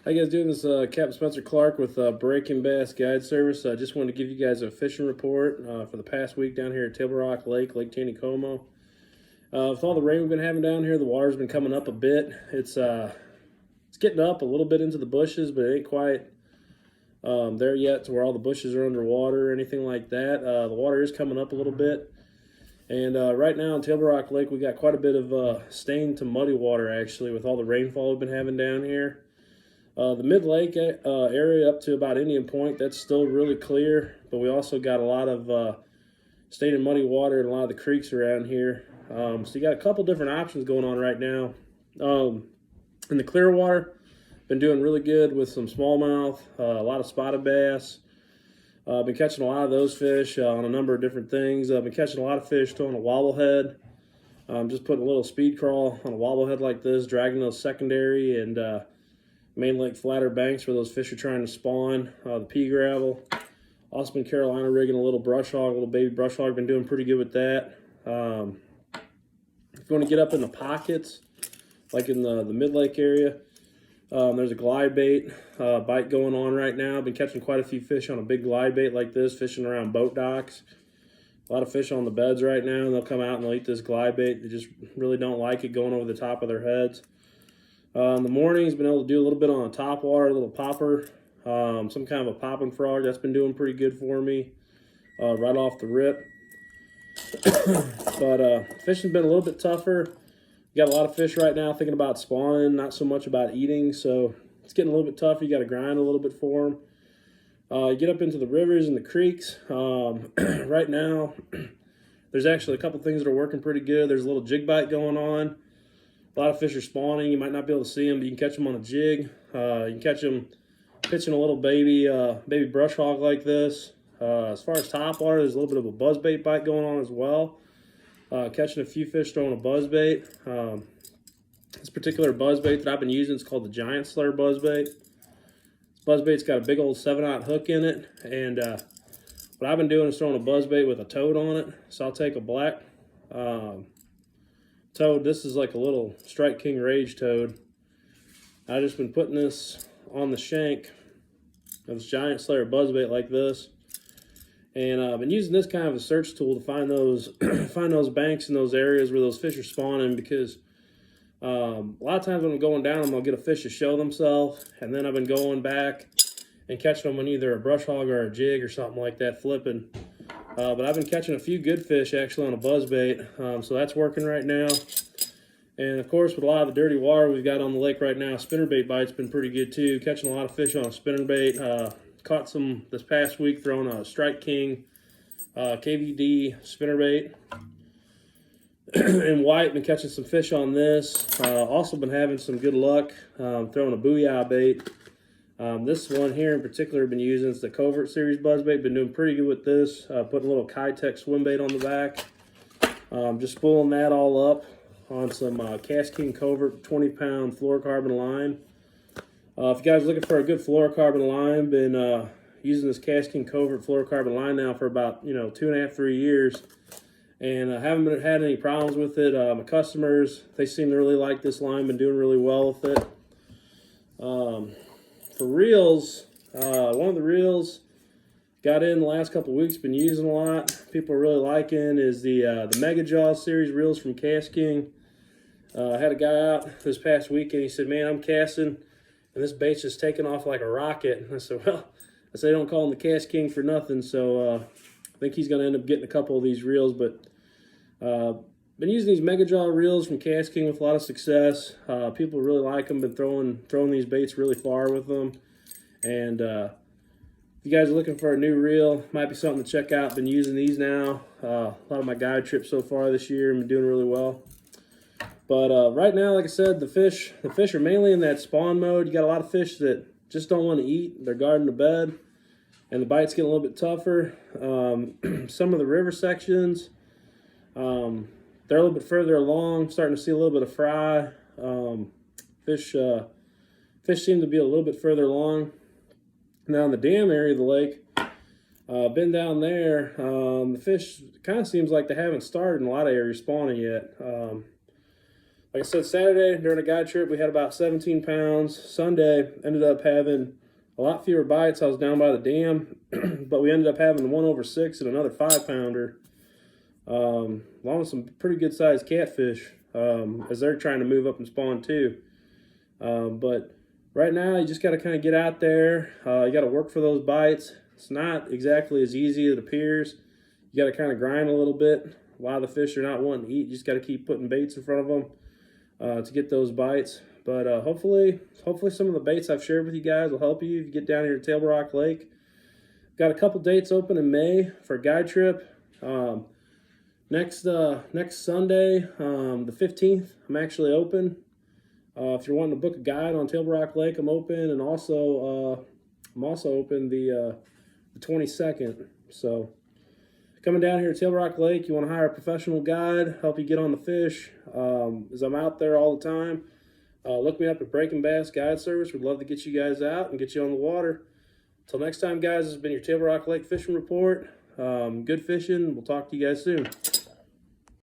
How you guys doing? This is Captain Spencer Clark with Breaking Bass Guide Service. I just wanted to give you guys a fishing report for the past week down here at Table Rock Lake, Lake Taneycomo. With all the rain we've been having down here, the water's been coming up a bit. It's getting up a little bit into the bushes, but it ain't quite there yet to where all the bushes are underwater or anything like that. The water is coming up a little bit. And right now in Table Rock Lake, we got quite a bit of stained to muddy water actually with all the rainfall we've been having down here. The mid-lake area up to about Indian Point, that's still really clear, but we also got a lot of stained and muddy water in a lot of the creeks around here. So you got a couple different options going on right now. In the clear water, been doing really good with some smallmouth, a lot of spotted bass. Been catching a lot of those fish on a number of different things. I've been catching a lot of fish towing a wobblehead. Just putting a little speed crawl on a wobblehead like this, dragging those secondary and main lake flatter banks where those fish are trying to spawn, the pea gravel. Also been Carolina rigging a little brush hog, a little baby brush hog. Been doing pretty good with that. If you want to get up in the pockets, like in the mid-lake area, there's a glide bait bite going on right now. I've been catching quite a few fish on a big glide bait like this, fishing around boat docks. A lot of fish on the beds right now, and they'll come out and they'll eat this glide bait. They just really don't like it going over the top of their heads. In the mornings, been able to do a little bit on the top water, a little popper, some kind of a popping frog. That's been doing pretty good for me right off the rip. But fishing's been a little bit tougher. You got a lot of fish right now thinking about spawning, not so much about eating. So it's getting a little bit tougher. You got to grind a little bit for them. You get up into the rivers and the creeks. Right now, there's actually a couple things that are working pretty good. There's a little jig bite going on. A lot of fish are spawning. You might not be able to see them, but you can catch them on a jig. You can catch them pitching a little baby brush hog like this. As far as top water, there's a little bit of a buzzbait bite going on as well. Catching a few fish throwing a buzzbait. This particular buzzbait that I've been using is called the Giant Slayer buzzbait. This buzzbait's got a big old 7/0 hook in it, and what I've been doing is throwing a buzzbait with a toad on it. So I'll take a black toad. This is like a little Strike King Rage toad. I've just been putting this on the shank of this Giant Slayer buzzbait like this, and I've been using this kind of a search tool to find those find those banks in those areas where those fish are spawning, because a lot of times when I'm going down them, I'll get a fish to show themselves, and then I've been going back and catching them on either a brush hog or a jig or something like that, flipping. But I've been catching a few good fish actually on a buzzbait, so that's working right now. And of course, with a lot of the dirty water we've got on the lake right now, spinnerbait bite's been pretty good too. Catching a lot of fish on a spinnerbait. Caught some this past week throwing a Strike King KVD spinnerbait. In white, been catching some fish on this. Also been having some good luck throwing a booyah bait. This one here in particular I've been using is the Covert Series buzzbait. Been doing pretty good with this. Putting a little Kitech swim bait on the back. Just spooling that all up on some KastKing Covert 20-pound fluorocarbon line. If you guys are looking for a good fluorocarbon line, been using this KastKing Covert fluorocarbon line now for about 2.5 to 3 years, and I haven't had any problems with it. My customers, they seem to really like this line. Been doing really well with it. For reels, one of the reels got in the last couple of weeks, been using a lot, people are really liking, is the Mega Jaw series reels from KastKing. I had a guy out this past weekend. He said, "Man, I'm casting, and this bait's just taking off like a rocket." And I said, "Well," I said, "they don't call him the KastKing for nothing." So I think he's going to end up getting a couple of these reels. But been using these Mega Jaw reels from KastKing with a lot of success. People really like them. Been throwing these baits really far with them. And if you guys are looking for a new reel, might be something to check out. Been using these now. A lot of my guide trips so far this year and been doing really well. But right now, like I said, the fish are mainly in that spawn mode. You got a lot of fish that just don't want to eat. They're guarding the bed, and the bites get a little bit tougher. Some of the river sections, they're a little bit further along, starting to see a little bit of fry. Fish seem to be a little bit further along. Now in the dam area of the lake, been down there, the fish kind of seems like they haven't started in a lot of areas spawning yet. Like I said, Saturday during a guide trip, we had about 17 pounds. Sunday, ended up having a lot fewer bites. I was down by the dam, but we ended up having 1 over 6 and another 5-pounder, along with some pretty good sized catfish, as they're trying to move up and spawn too. But right now, you just got to kind of get out there. You got to work for those bites. It's not exactly as easy as it appears. You got to kind of grind a little bit. A lot of the fish are not wanting to eat. You just got to keep putting baits in front of them to get those bites. But hopefully some of the baits I've shared with you guys will help you if you get down here to Table Rock Lake. Got a couple dates open in May for a guide trip. Next Sunday, the 15th, I'm actually open. If you're wanting to book a guide on Table Rock Lake, I'm open, and also I'm also open the 22nd. So coming down here to Table Rock Lake, you want to hire a professional guide, help you get on the fish. As I'm out there all the time, look me up at Breaking Bass Guide Service. We'd love to get you guys out and get you on the water. Till next time, guys, this has been your Table Rock Lake Fishing Report. Good fishing. We'll talk to you guys soon.